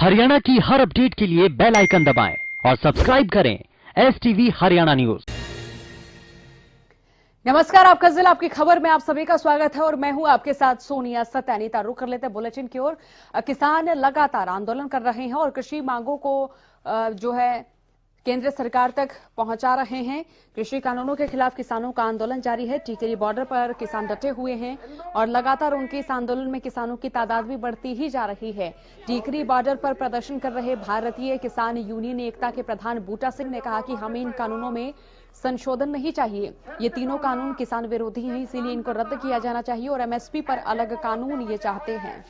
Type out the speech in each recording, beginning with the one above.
हरियाणा की हर अपडेट के लिए बेल आइकन दबाएं और सब्सक्राइब करें STV हरियाणा न्यूज। नमस्कार, आपका जिला आपकी खबर में आप सभी का स्वागत है और मैं हूं आपके साथ सोनिया सत्यानीता। रुक कर लेते हैं बुलेटिन की ओर। किसान लगातार आंदोलन कर रहे हैं और कृषि मांगों को जो है केंद्र सरकार तक पहुंचा रहे हैं। कृषि कानूनों के खिलाफ किसानों का आंदोलन जारी है। टिकरी बॉर्डर पर किसान डटे हुए हैं और लगातार उनके इस आंदोलन में किसानों की तादाद भी बढ़ती ही जा रही है। टिकरी बॉर्डर पर प्रदर्शन कर रहे भारतीय किसान यूनियन एकता के प्रधान बूटा सिंह ने कहा कि हमें इन कानूनों में संशोधन नहीं चाहिए। ये तीनों कानून किसान विरोधी हैं, इसीलिए इनको रद्द किया जाना चाहिए और MSP पर अलग कानून ये चाहते हैं।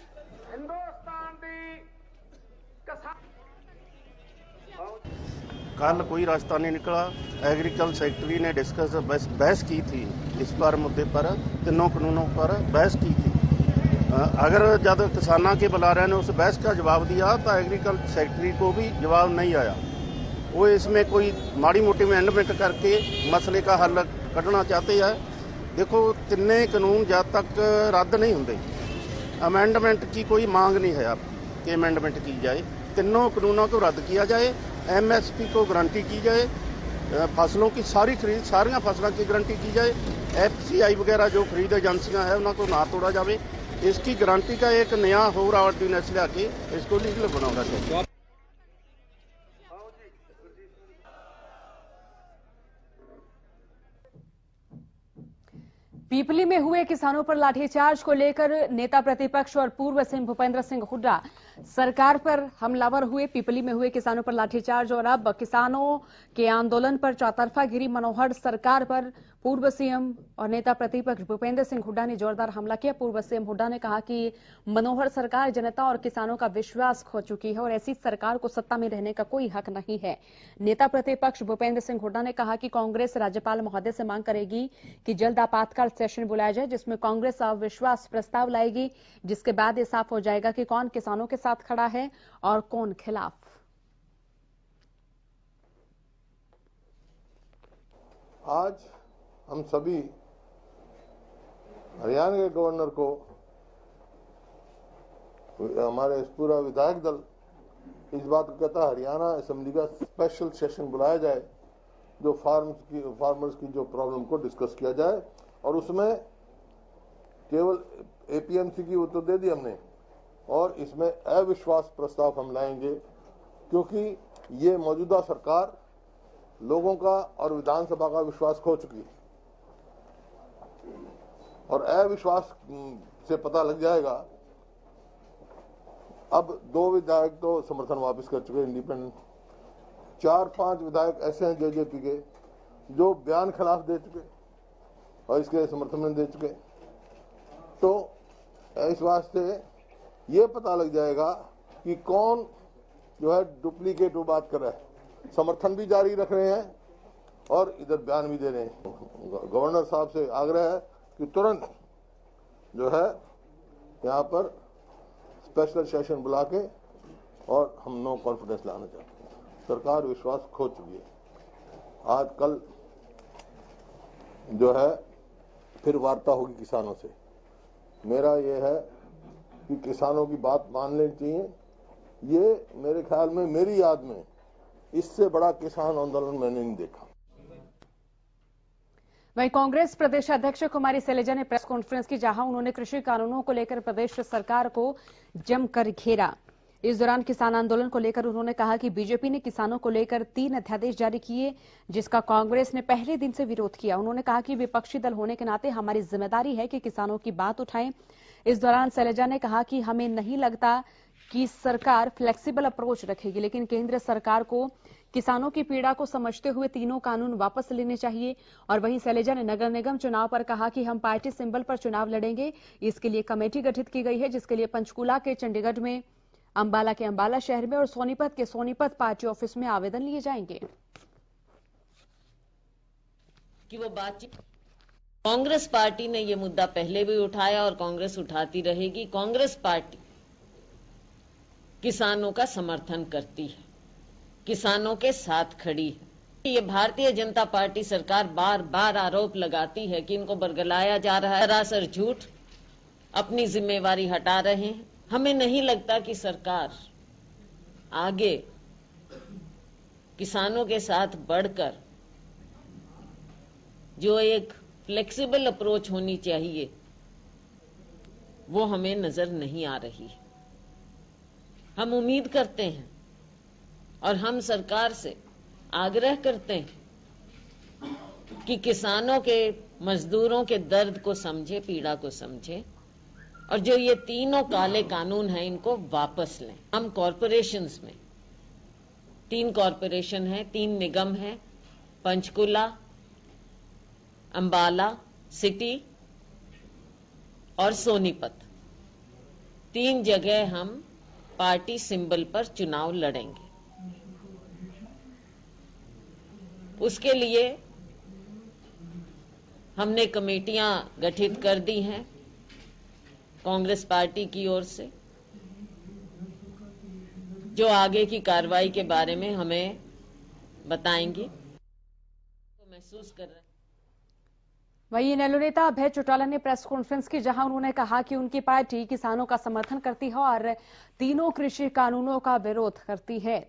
कल कोई रास्ता नहीं निकला। एग्रीकल्चर सेक्रेटरी ने डिस्कस बहस की थी इस पर मुद्दे पर, तीनों कानूनों पर बहस की थी। अगर जब किसानों के बुलारे ने उस बहस का जवाब दिया तो एग्रीकल्चर सेक्रेटरी को भी जवाब नहीं आया। वो इसमें कोई माड़ी मोटी अमेंडमेंट करके मसले का हल कढ़ना चाहते हैं। देखो, तिन्ने कानून जब तक रद्द नहीं होंगे, अमेंडमेंट की कोई मांग नहीं है आपकी कि अमेंडमेंट की जाए। तीनों कानूनों को रद्द किया जाए, MSP को गारंटी की जाए, फसलों की सारी खरीद, सारियां फसलों की गारंटी की जाए। FCI वगैरह जो खरीद एजेंसियां हैं उनको ना तोड़ा जाए। इसकी गारंटी का एक नया और ऑर्डिनेंस ला के इसको लीगल बनाना चाहिए। पीपली में हुए किसानों पर लाठीचार्ज को लेकर नेता प्रतिपक्ष और पूर्व सीएम भूपेंद्र सिंह हुड्डा सरकार पर हमलावर हुए। पीपली में हुए किसानों पर लाठीचार्ज और अब किसानों के आंदोलन पर चौतरफा गिरी मनोहर सरकार पर पूर्व सीएम और नेता प्रतिपक्ष भूपेंद्र सिंह हुड्डा ने जोरदार हमला किया। पूर्व सीएम हुड्डा ने कहा कि मनोहर सरकार जनता और किसानों का विश्वास खो चुकी है और ऐसी सरकार को सत्ता में रहने का कोई हक नहीं है। नेता प्रतिपक्ष भूपेंद्र सिंह हुड्डा ने कहा कि कांग्रेस राज्यपाल महोदय से मांग करेगी कि जल्द आपातकाल सेशन बुलाया जाए जिसमें कांग्रेस अविश्वास प्रस्ताव लाएगी, जिसके बाद ये साफ हो जाएगा कि कौन किसानों के साथ खड़ा है और कौन खिलाफ। आज हम सभी हरियाणा के गवर्नर को, हमारे पूरा विधायक दल इस बात को कहता है हरियाणा असेंबली का स्पेशल सेशन बुलाया जाए, जो फार्मर्स की जो प्रॉब्लम को डिस्कस किया जाए और उसमें केवल APMC की वो तो दे दी हमने और इसमें अविश्वास प्रस्ताव हम लाएंगे, क्योंकि ये मौजूदा सरकार लोगों का और विधानसभा का विश्वास खो चुकी है और अविश्वास से पता लग जाएगा। अब 2 विधायक तो समर्थन वापस कर चुके इंडिपेंडेंट, 4-5 विधायक ऐसे हैं JJP के जो बयान खिलाफ दे चुके और इसके समर्थन में दे चुके। तो इस वास्ते ये पता लग जाएगा कि कौन जो है डुप्लीकेट वो बात कर रहा है, समर्थन भी जारी रख रहे हैं और इधर बयान भी दे रहे हैं। गवर्नर साहब से आग्रह है कि तुरंत जो है यहाँ पर स्पेशल सेशन बुला के और हम नो कॉन्फिडेंस लाना चाहते हैं। सरकार विश्वास खो चुकी है। आज कल जो है फिर वार्ता होगी किसानों से। मेरा ये है कि किसानों की बात मान लेनी चाहिए। ये मेरे ख्याल में, मेरी याद में इससे बड़ा किसान आंदोलन मैंने नहीं देखा। वहीं कांग्रेस प्रदेश अध्यक्ष कुमारी शैलजा ने प्रेस कॉन्फ्रेंस की, जहां उन्होंने कृषि कानूनों को लेकर प्रदेश सरकार को जमकर घेरा। इस दौरान किसान आंदोलन को लेकर उन्होंने कहा कि बीजेपी ने किसानों को लेकर 3 अध्यादेश जारी किए, जिसका कांग्रेस ने पहले दिन से विरोध किया। उन्होंने कहा कि विपक्षी दल होने के नाते हमारी जिम्मेदारी है कि किसानों की बात उठाएं। इस दौरान शैलजा ने कहा कि हमें नहीं लगता कि सरकार फ्लेक्सिबल अप्रोच रखेगी, लेकिन केंद्र सरकार को किसानों की पीड़ा को समझते हुए तीनों कानून वापस लेने चाहिए। और वहीं शैलजा ने नगर निगम चुनाव पर कहा कि हम पार्टी सिंबल पर चुनाव लड़ेंगे। इसके लिए कमेटी गठित की गई है, जिसके लिए पंचकूला के चंडीगढ़ में, अंबाला के अंबाला शहर में और सोनीपत के सोनीपत पार्टी ऑफिस में आवेदन लिए जाएंगे। कि वो बातचीत, कांग्रेस पार्टी ने ये मुद्दा पहले भी उठाया और कांग्रेस उठाती रहेगी। कांग्रेस पार्टी किसानों का समर्थन करती है, किसानों के साथ खड़ी है। ये भारतीय जनता पार्टी सरकार बार बार आरोप लगाती है कि इनको बरगलाया जा रहा है, सरासर झूठ, अपनी जिम्मेवारी हटा रहे हैं। हमें नहीं लगता कि सरकार आगे किसानों के साथ बढ़कर जो एक फ्लेक्सिबल अप्रोच होनी चाहिए वो हमें नजर नहीं आ रही। हम उम्मीद करते हैं और हम सरकार से आग्रह करते हैं कि किसानों के, मजदूरों के दर्द को समझे, पीड़ा को समझे और जो ये तीनों काले कानून हैं इनको वापस लें। हम कॉरपोरेशंस में 3 कॉरपोरेशन हैं, 3 निगम हैं, पंचकुला, अंबाला सिटी और सोनीपत, 3 जगह हम पार्टी सिंबल पर चुनाव लड़ेंगे। उसके लिए हमने कमेटियां गठित कर दी हैं कांग्रेस पार्टी की ओर से, जो आगे की कार्रवाई के बारे में हमें बताएंगी। तो महसूस कर रहे हैं। वहीं इनेलो नेता अभय चौटाला ने प्रेस कॉन्फ्रेंस की, जहां उन्होंने कहा कि उनकी पार्टी किसानों का समर्थन करती है और तीनों कृषि कानूनों का विरोध करती है।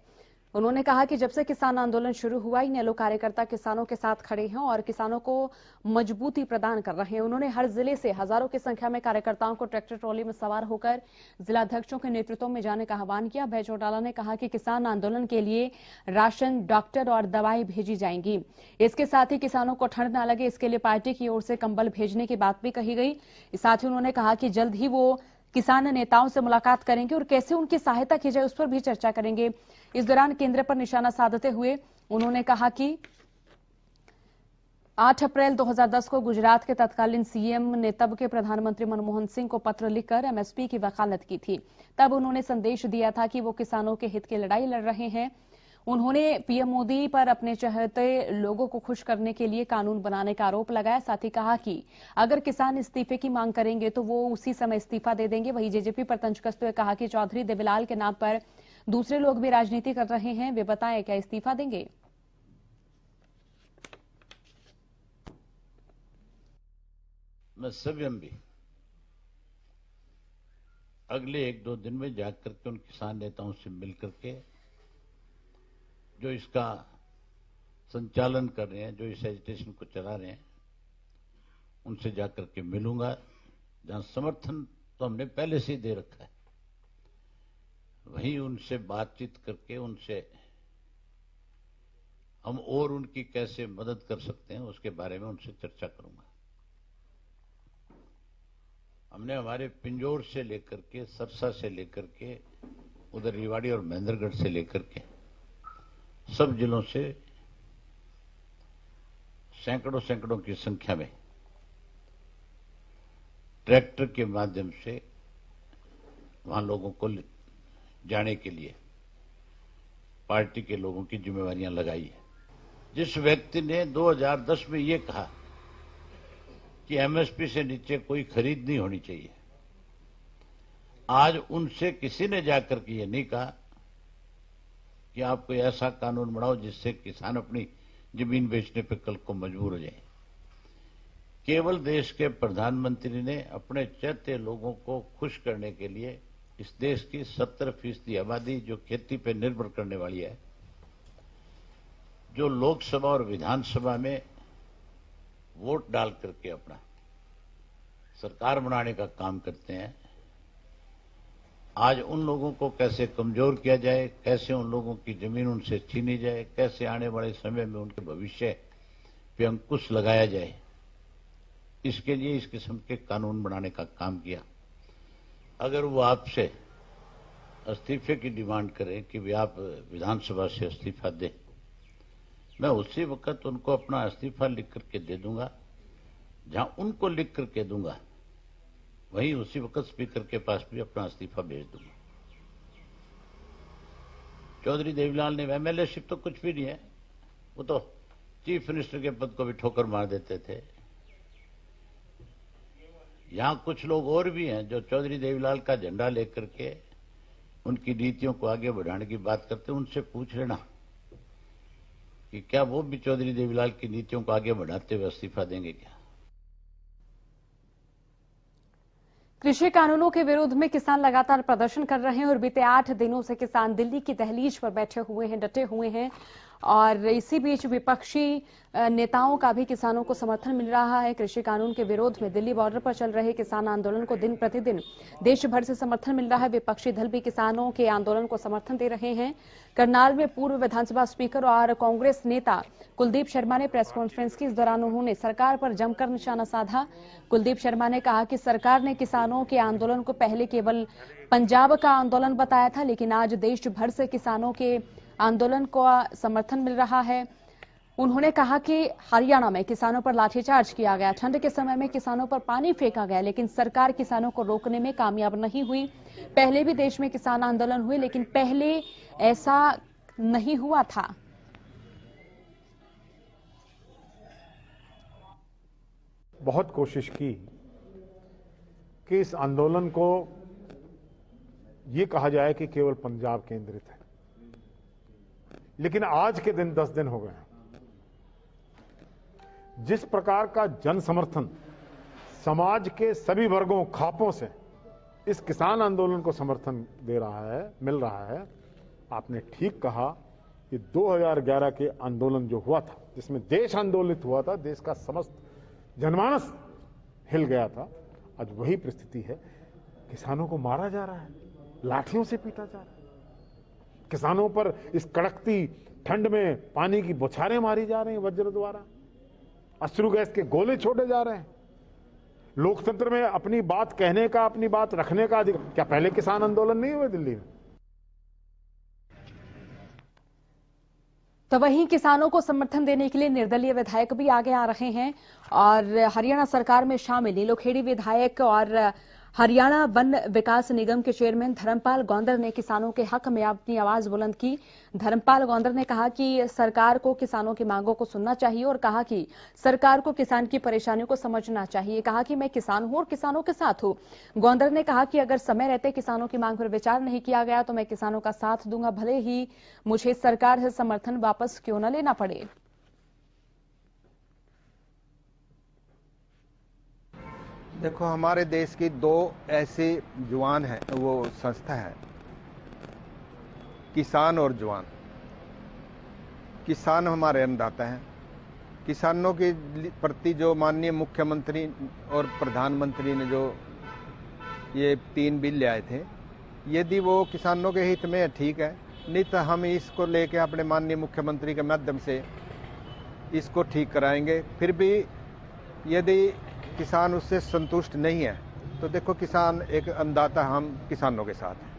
उन्होंने कहा कि जब से किसान आंदोलन शुरू हुआ, इनेलो कार्यकर्ता किसानों के साथ खड़े हैं और किसानों को मजबूती प्रदान कर रहे हैं। उन्होंने हर जिले से हजारों की संख्या में कार्यकर्ताओं को ट्रैक्टर ट्रॉली में सवार होकर जिलाध्यक्षों के नेतृत्व में जाने का आह्वान किया। अभय चौटाला ने कहा कि किसान आंदोलन के लिए राशन, डॉक्टर और दवाएं भेजी जाएंगी। इसके साथ ही किसानों को ठंड न लगे, इसके लिए पार्टी की ओर से कंबल भेजने की बात भी कही गई। साथ ही उन्होंने कहा कि जल्द ही वो किसान नेताओं से मुलाकात करेंगे और कैसे उनकी सहायता की जाए उस पर भी चर्चा करेंगे। इस दौरान केंद्र पर निशाना साधते हुए उन्होंने कहा कि 8 अप्रैल 2010 को गुजरात के तत्कालीन सीएम ने तब के प्रधानमंत्री मनमोहन सिंह को पत्र लिखकर एमएसपी की वकालत की थी। तब उन्होंने संदेश दिया था कि वो किसानों के हित की लड़ाई लड़ रहे हैं। उन्होंने पीएम मोदी पर अपने चाहते लोगों को खुश करने के लिए कानून बनाने का आरोप लगाया। साथ ही कहा कि अगर किसान इस्तीफे की मांग करेंगे तो वो उसी समय इस्तीफा दे देंगे। वहीं जेजेपी पर तंज कसते हुए कहा कि चौधरी देवीलाल के नाम पर दूसरे लोग भी राजनीति कर रहे हैं, वे बताएं क्या इस्तीफा देंगे। मैं स्वयं भी अगले 1-2 दिन में जाकर के उन किसान नेताओं से मिलकर के, जो इसका संचालन कर रहे हैं, जो इस एजिटेशन को चला रहे हैं, उनसे जाकर के मिलूंगा। जहां समर्थन तो हमने पहले से ही दे रखा है, वहीं उनसे बातचीत करके उनसे हम और उनकी कैसे मदद कर सकते हैं उसके बारे में उनसे चर्चा करूंगा। हमने हमारे पिंजौर से लेकर के, सरसा से लेकर के, उधर रेवाड़ी और महेंद्रगढ़ से लेकर के सब जिलों से सैकड़ों की संख्या में ट्रैक्टर के माध्यम से वहां लोगों को जाने के लिए पार्टी के लोगों की जिम्मेवारियां लगाई है। जिस व्यक्ति ने 2010 में ये कहा कि एमएसपी से नीचे कोई खरीद नहीं होनी चाहिए, आज उनसे किसी ने जाकर के ये नहीं कहा कि आप कोई ऐसा कानून बनाओ जिससे किसान अपनी जमीन बेचने पर कल को मजबूर हो जाए। केवल देश के प्रधानमंत्री ने अपने चाहते लोगों को खुश करने के लिए इस देश की 70% आबादी जो खेती पर निर्भर करने वाली है, जो लोकसभा और विधानसभा में वोट डाल करके अपना सरकार बनाने का काम करते हैं, आज उन लोगों को कैसे कमजोर किया जाए, कैसे उन लोगों की जमीन उनसे छीनी जाए, कैसे आने वाले समय में उनके भविष्य पे अंकुश लगाया जाए, इसके लिए इस किस्म के कानून बनाने का काम किया। अगर वो आपसे इस्तीफे की डिमांड करें कि भी आप विधानसभा से इस्तीफा दें, मैं उसी वक्त उनको अपना इस्तीफा लिख करके दे दूंगा। जहां उनको लिख करके दूंगा वहीं उसी वक्त स्पीकर के पास भी अपना इस्तीफा भेज दूंगा। चौधरी देवीलाल ने एमएलएशिप तो कुछ भी नहीं है, वो तो चीफ मिनिस्टर के पद को भी ठोकर मार देते थे। यहां कुछ लोग और भी हैं जो चौधरी देवीलाल का झंडा लेकर के उनकी नीतियों को आगे बढ़ाने की बात करते हैं। उनसे पूछ लेना कि क्या वो भी चौधरी देवीलाल की नीतियों को आगे बढ़ाते हुए इस्तीफा देंगे क्या। कृषि कानूनों के विरोध में किसान लगातार प्रदर्शन कर रहे हैं और बीते 8 दिनों से किसान दिल्ली की दहलीज पर बैठे हुए हैं, डटे हुए हैं। और इसी बीच विपक्षी नेताओं का भी किसानों को समर्थन मिल रहा है। कृषि कानून के विरोध में दिल्ली बॉर्डर पर चल रहे किसान आंदोलन को दिन प्रतिदिन देश भर से समर्थन मिल रहा है। विपक्षी दल भी किसानों के आंदोलन को समर्थन दे रहे हैं। करनाल में पूर्व विधानसभा स्पीकर और कांग्रेस नेता कुलदीप शर्मा ने प्रेस कॉन्फ्रेंस की। इस दौरान उन्होंने सरकार पर जमकर निशाना साधा। कुलदीप शर्मा ने कहा कि सरकार ने किसानों के आंदोलन को पहले केवल पंजाब का आंदोलन बताया था, लेकिन आज देश भर से किसानों के आंदोलन को समर्थन मिल रहा है। उन्होंने कहा कि हरियाणा में किसानों पर लाठीचार्ज किया गया, ठंड के समय में किसानों पर पानी फेंका गया, लेकिन सरकार किसानों को रोकने में कामयाब नहीं हुई। पहले भी देश में किसान आंदोलन हुए, लेकिन पहले ऐसा नहीं हुआ था। बहुत कोशिश की कि इस आंदोलन को ये कहा जाए कि केवल पंजाब केंद्रित है, लेकिन आज के दिन 10 दिन हो गए हैं। जिस प्रकार का जन समर्थन समाज के सभी वर्गों खापों से इस किसान आंदोलन को समर्थन दे रहा है, मिल रहा है, आपने ठीक कहा कि 2011 के आंदोलन जो हुआ था, जिसमें देश आंदोलित हुआ था, देश का समस्त जनमानस हिल गया था, आज वही परिस्थिति है। किसानों को मारा जा रहा है, लाठियों से पीटा जा रहा है, किसानों पर इस कड़कती ठंड में पानी की बौछारें मारी जा रही हैं वज्र द्वारा, अश्रु गैस के गोले छोड़े जा रहे हैं। लोकतंत्र में अपनी बात कहने का, अपनी बात रखने का अधिकार, क्या पहले किसान आंदोलन नहीं हुए दिल्ली में? तो वहीं किसानों को समर्थन देने के लिए निर्दलीय विधायक भी आगे आ रहे हैं और हरियाणा सरकार में शामिल नीलोखेड़ी विधायक और हरियाणा वन विकास निगम के चेयरमैन धर्मपाल गौंदर ने किसानों के हक में अपनी आवाज बुलंद की। धर्मपाल गौंदर ने कहा कि सरकार को किसानों की मांगों को सुनना चाहिए और कहा कि सरकार को किसान की परेशानियों को समझना चाहिए। कहा कि मैं किसान हूं और किसानों के साथ हूं। गौंदर ने कहा कि अगर समय रहते किसानों की मांग पर विचार नहीं किया गया तो मैं किसानों का साथ दूंगा, भले ही मुझे सरकार से समर्थन वापस क्यों न लेना पड़े। देखो, हमारे देश की 2 ऐसे जवान हैं, वो संस्था है, किसान और जवान। किसान हमारे अन्नदाता हैं। किसानों के प्रति जो माननीय मुख्यमंत्री और प्रधानमंत्री ने जो ये 3 बिल ले आए थे, यदि वो किसानों के हित में ठीक है, नहीं तो हम इसको लेके अपने माननीय मुख्यमंत्री के माध्यम से इसको ठीक कराएंगे। फिर भी यदि किसान उससे संतुष्ट नहीं है तो देखो, किसान एक अन्नदाता, हम किसानों के साथ हैं।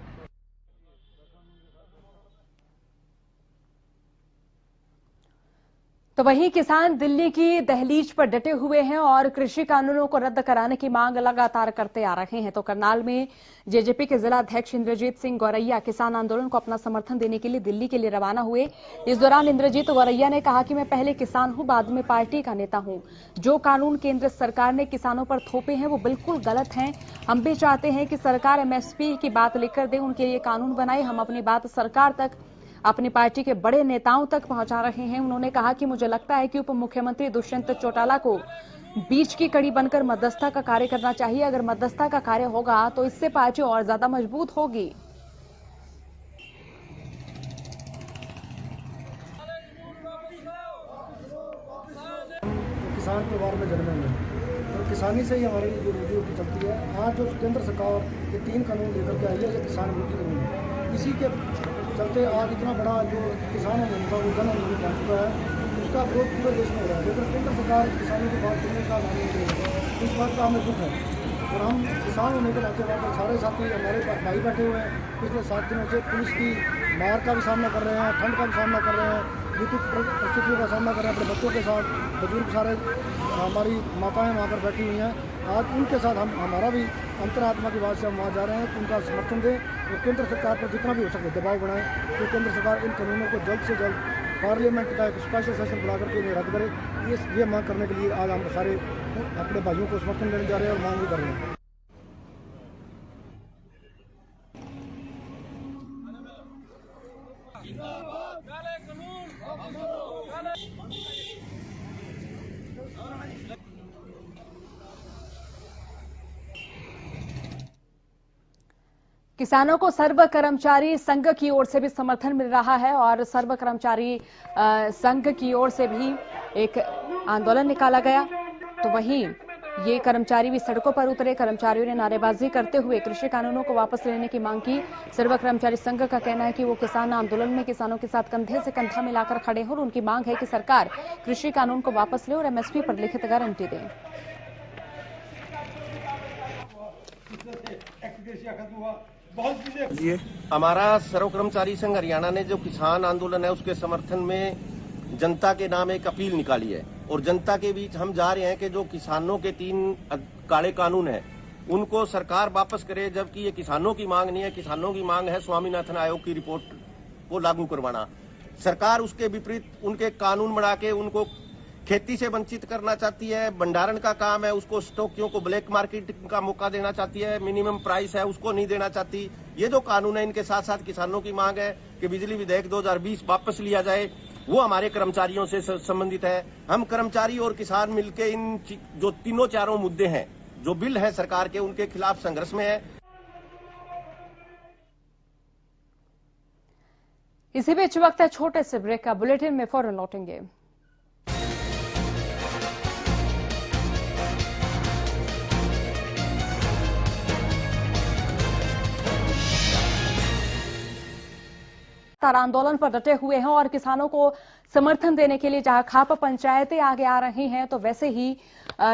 तो वहीं किसान दिल्ली की दहलीज पर डटे हुए हैं और कृषि कानूनों को रद्द कराने की मांग लगातार करते आ रहे हैं। तो करनाल में जेजेपी के जिला अध्यक्ष इंद्रजीत सिंह गौरैया किसान आंदोलन को अपना समर्थन देने के लिए दिल्ली के लिए रवाना हुए। इस दौरान इंद्रजीत गौरैया ने कहा कि मैं पहले किसान हूं, बाद में पार्टी का नेता हूं। जो कानून केंद्र सरकार ने किसानों पर थोपे हैं वो बिल्कुल गलत हैं। हम भी चाहते हैं कि सरकार एमएसपी की बात लिखकर दे, उनके लिए कानून बनाए। हम अपनी बात सरकार तक, अपनी पार्टी के बड़े नेताओं तक पहुंचा रहे हैं। उन्होंने कहा कि मुझे लगता है कि उप मुख्यमंत्री दुष्यंत चौटाला को बीच की कड़ी बनकर मध्यस्थता का कार्य करना चाहिए। अगर मध्यस्थता का कार्य होगा तो इससे पार्टी और ज्यादा मजबूत होगी। किसान परिवार में जन्मे हुए तो किसानी से ही हमारी जो रोजी रोटी चलती है। आज जो केंद्र सरकार ये 3 कानून लेकर के आई है, ये किसान विरोधी कानून है। इसी के चलते आज इतना बड़ा जो किसान आंदोलन था वो जन आंदोलन बन चुका है। उसका विरोध पूरे देश में हो रहा है, लेकिन केंद्र सरकार किसानों की बात सुनने का नाम नहीं ले रही है। इस बात का हमें दुख है और हम किसान होने के नाते वहाँ पर सारे साथी हमारे भाई बैठे हुए हैं। पिछले 7 दिनों से पुलिस की मार का भी सामना कर रहे हैं, ठंड का भी सामना कर रहे हैं, विद्युत परिस्थितियों का सामना कर रहे हैं अपने बच्चों के साथ। बुजुर्ग सारे हमारी माताएं वहाँ पर बैठी हुई हैं। आज उनके साथ हमारा भी अंतरात्मा की बात से हम वहाँ जा रहे हैं कि उनका समर्थन दें और केंद्र सरकार पर जितना भी हो सके दबाव बनाएं कि केंद्र सरकार इन कानूनों को जल्द से जल्द पार्लियामेंट का एक स्पेशल सेशन बुला करके इन्हें रद्द करे। ये मांग करने के लिए आज हम सारे अपने भाइयों को समर्थन देने जा रहे हैं और मांग भी कर रहे हैं। किसानों को सर्व कर्मचारी संघ की ओर से भी समर्थन मिल रहा है और सर्व कर्मचारी संघ की ओर से भी एक आंदोलन निकाला गया। तो वहीं ये कर्मचारी भी सड़कों पर उतरे। कर्मचारियों ने नारेबाजी करते हुए कृषि कानूनों को वापस लेने की मांग की। सर्व कर्मचारी संघ का कहना है कि वो किसान आंदोलन में किसानों के साथ कंधे से कंधा मिलाकर खड़े हैं और उनकी मांग है कि सरकार कृषि कानून को वापस ले और एमएसपी पर लिखित गारंटी दे। हमारा सर्व कर्मचारी संघ हरियाणा ने जो किसान आंदोलन है उसके समर्थन में जनता के नाम एक अपील निकाली है और जनता के बीच हम जा रहे हैं कि जो किसानों के 3 काले कानून है उनको सरकार वापस करे, जबकि ये किसानों की मांग नहीं है। किसानों की मांग है स्वामीनाथन आयोग की रिपोर्ट को लागू करवाना। सरकार उसके विपरीत उनके कानून बना के उनको खेती से वंचित करना चाहती है। भंडारण का काम है उसको स्टॉकियों को ब्लैक मार्केट का मौका देना चाहती है। मिनिमम प्राइस है उसको नहीं देना चाहती। ये जो कानून है इनके साथ साथ किसानों की मांग है कि बिजली विधेयक 2020 वापस लिया जाए, वो हमारे कर्मचारियों से संबंधित है। हम कर्मचारी और किसान मिलकर इन जो तीनों चारों मुद्दे हैं जो बिल है सरकार के उनके खिलाफ संघर्ष में है। इसी बीच वक्त है छोटे से ब्रेक का। बुलेटिन में फौरन लौटेंगे। आंदोलन पर डटे हुए हैं और किसानों को समर्थन देने के लिए जहां खाप पंचायतें आगे आ रही हैं तो वैसे ही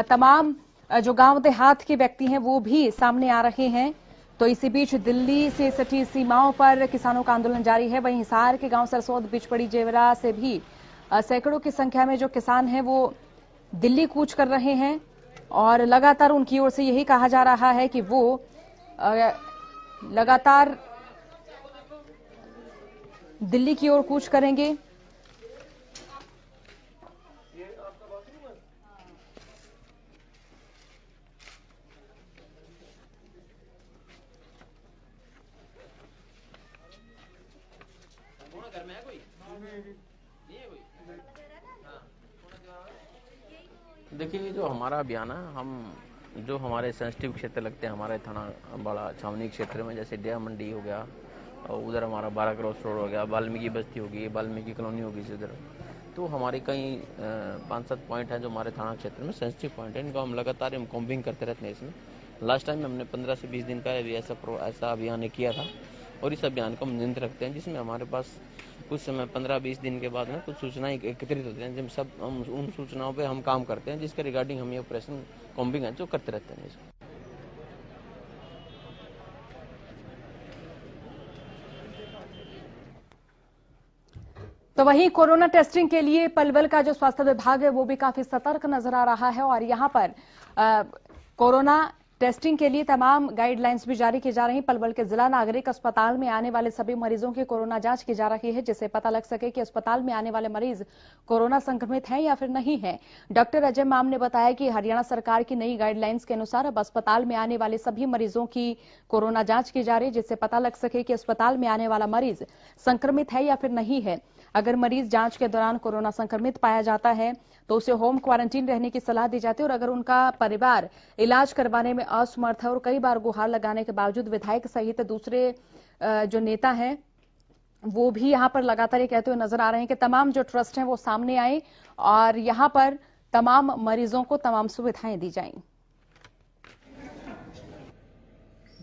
तमाम जो गांव देहात के व्यक्ति हैं वो भी सामने आ रहे हैं। तो इसी बीच दिल्ली से सटी सीमाओं पर किसानों का आंदोलन जारी है। वहीं हिसार के गांव सरसोद बिचपड़ी जेवरा से भी सैकड़ों की संख्या में जो किसान हैं वो दिल्ली कूच कर रहे हैं और लगातार उनकी ओर से यही कहा जा रहा है कि वो लगातार दिल्ली की ओर कूच करेंगे। देखिए, जो हमारा अभियान है, हम जो हमारे सेंसिटिव क्षेत्र लगते हैं हमारे थाना बड़ा छावनी क्षेत्र में, जैसे डेया मंडी हो गया और उधर हमारा 12 क्रॉस रोड हो गया, वाल्मीकि बस्ती होगी, वाल्मीकि कॉलोनी होगी उधर, तो हमारे कई 5-7 पॉइंट हैं जो हमारे थाना क्षेत्र में सेंसिटिव पॉइंट है। इनको हम लगातार कॉम्बिंग करते रहते हैं। इसमें लास्ट टाइम हमने 15 से 20 दिन पहले भी ऐसा अभियान किया था और इस अभियान को हम नियंत्रित रखते हैं, जिसमें हमारे पास कुछ समय 15-20 दिन के बाद में कुछ सूचनाएं एकत्रित होती हैं, जब सब हम उन सूचनाओं पे हम काम करते हैं, जिसके रिगार्डिंग हम ये ऑपरेशन कॉम्बिंग है जो करते रहते हैं। इसको तो वहीं कोरोना टेस्टिंग के लिए पलवल का जो स्वास्थ्य विभाग है वो भी काफी सतर्क नजर आ रहा है और यहां पर कोरोना टेस्टिंग के लिए तमाम गाइडलाइंस भी जारी की जा रही। पलवल के जिला नागरिक अस्पताल में आने वाले सभी मरीजों की कोरोना जांच की जा रही है, जिससे पता लग सके कि अस्पताल में आने वाले मरीज कोरोना संक्रमित हैं या फिर नहीं है। डॉक्टर अजय माम ने बताया कि हरियाणा सरकार की नई गाइडलाइंस के अनुसार अब अस्पताल में आने वाले सभी मरीजों की कोरोना जांच की जा रही है, जिससे पता लग सके कि अस्पताल में आने वाला मरीज संक्रमित है या फिर नहीं है। अगर मरीज जांच के दौरान कोरोना संक्रमित पाया जाता है तो उसे होम क्वारंटीन रहने की सलाह दी जाती है और अगर उनका परिवार इलाज करवाने में असमर्थ है और कई बार गुहार लगाने के बावजूद विधायक सहित दूसरे जो नेता हैं वो भी यहां पर लगातार ये कहते हुए नजर आ रहे हैं कि तमाम जो ट्रस्ट हैं वो सामने आए और यहां पर तमाम मरीजों को तमाम सुविधाएं दी जाएं।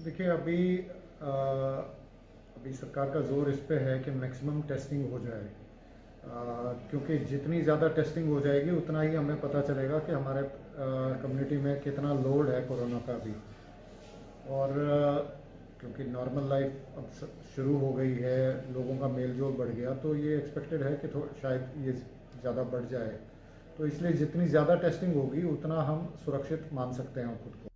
देखिए, अभी सरकार का जोर इस पे है कि मैक्सिमम टेस्टिंग हो जाए, क्योंकि जितनी ज़्यादा टेस्टिंग हो जाएगी उतना ही हमें पता चलेगा कि हमारे कम्युनिटी में कितना लोड है कोरोना का भी। और क्योंकि नॉर्मल लाइफ अब शुरू हो गई है, लोगों का मेल जोल बढ़ गया, तो ये एक्सपेक्टेड है कि शायद ये ज़्यादा बढ़ जाए। तो इसलिए जितनी ज़्यादा टेस्टिंग होगी उतना हम सुरक्षित मान सकते हैं खुद को।